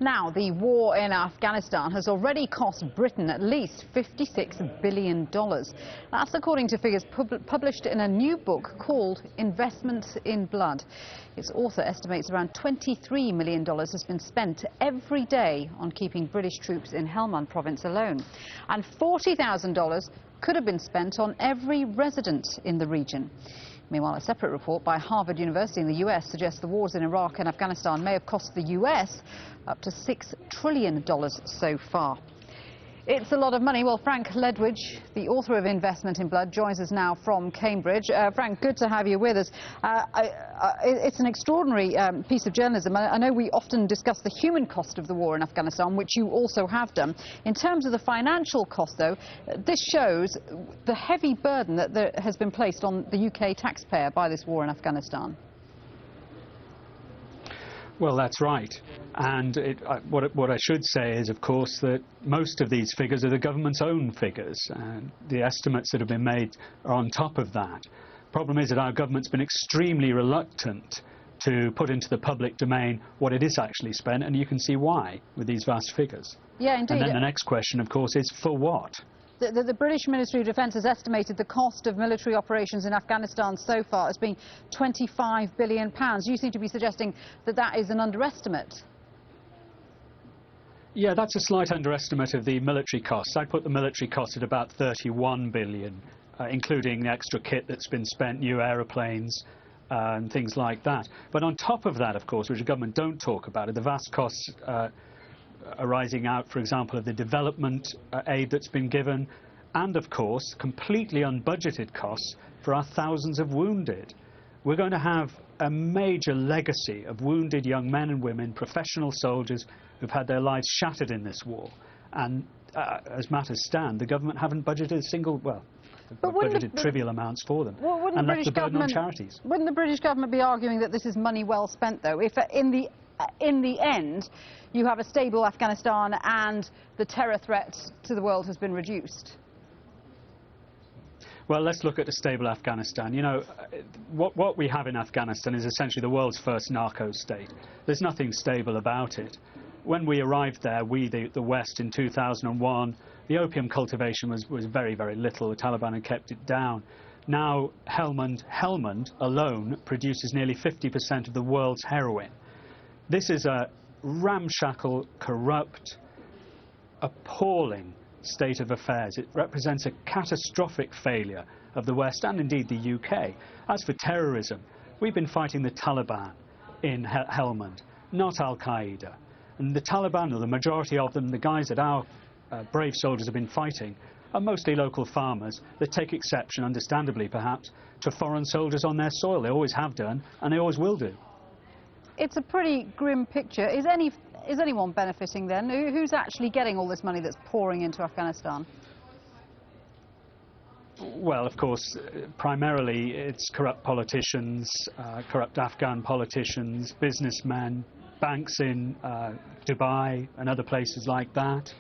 Now, the war in Afghanistan has already cost Britain at least $56 billion. That's according to figures published in a new book called Investment in Blood. Its author estimates around $23 million has been spent every day on keeping British troops in Helmand province alone. And $40,000 could have been spent on every resident in the region. Meanwhile, a separate report by Harvard University in the US suggests the wars in Iraq and Afghanistan may have cost the US up to $6 trillion so far. It's a lot of money. Well, Frank Ledwidge, the author of Investment in Blood, joins us now from Cambridge. Frank, good to have you with us. It's an extraordinary piece of journalism. I know we often discuss the human cost of the war in Afghanistan, which you also have done. In terms of the financial cost, though, this shows the heavy burden that has been placed on the UK taxpayer by this war in Afghanistan. Well, that's right. And what I should say is, of course, that most of these figures are the government's own figures. And the estimates that have been made are on top of that. Problem is that our government's been extremely reluctant to put into the public domain what it is actually spent, and you can see why with these vast figures. Yeah, indeed. And then the next question, of course, is for what? The British Ministry of Defence has estimated the cost of military operations in Afghanistan so far as being £25 billion. You seem to be suggesting that that is an underestimate. Yeah, that's a slight underestimate of the military costs. I put the military costs at about £31 billion, including the extra kit that's been spent, new aeroplanes and things like that. But on top of that, of course, which the government don't talk about, are the vast costs arising out, for example, of the development aid that's been given, and, of course, completely unbudgeted costs for our thousands of wounded. We're going to have a major legacy of wounded young men and women, professional soldiers who've had their lives shattered in this war. And as matters stand, the government haven't budgeted a single, well, budgeted trivial amounts for them, and left the burden on charities. Wouldn't the British government be arguing that this is money well spent, though, if in the end you have a stable Afghanistan and the terror threat to the world has been reduced? Well, let's look at a stable Afghanistan. You know, what we have in Afghanistan is essentially the world's first narco state. There's nothing stable about it. When we arrived there, the West, in 2001, the opium cultivation was very, very little. The Taliban had kept it down. Now, Helmand alone produces nearly 50% of the world's heroin. This is a ramshackle, corrupt, appalling state of affairs. It represents a catastrophic failure of the West and indeed the UK. As for terrorism, we've been fighting the Taliban in Helmand, not Al-Qaeda. And the Taliban, or the majority of them, the guys that our brave soldiers have been fighting, are mostly local farmers that take exception, understandably perhaps, to foreign soldiers on their soil. They always have done, and they always will do. It's a pretty grim picture. Is anyone benefiting then? Who's actually getting all this money that's pouring into Afghanistan? Well, of course, primarily it's corrupt politicians, corrupt Afghan politicians, businessmen, banks in Dubai and other places like that.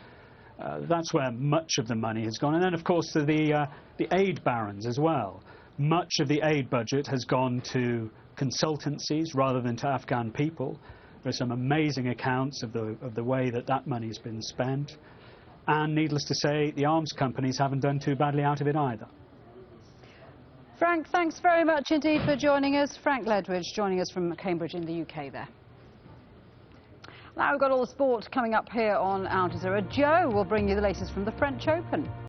That's where much of the money has gone. And then, of course, to the aid barons as well. Much of the aid budget has gone to consultancies rather than to Afghan people. There are some amazing accounts of the way that money has been spent. And needless to say, the arms companies haven't done too badly out of it either. Frank, thanks very much indeed for joining us. Frank Ledwidge joining us from Cambridge in the UK there. Now we've got all the sport coming up here on Al Jazeera. Joe will bring you the latest from the French Open.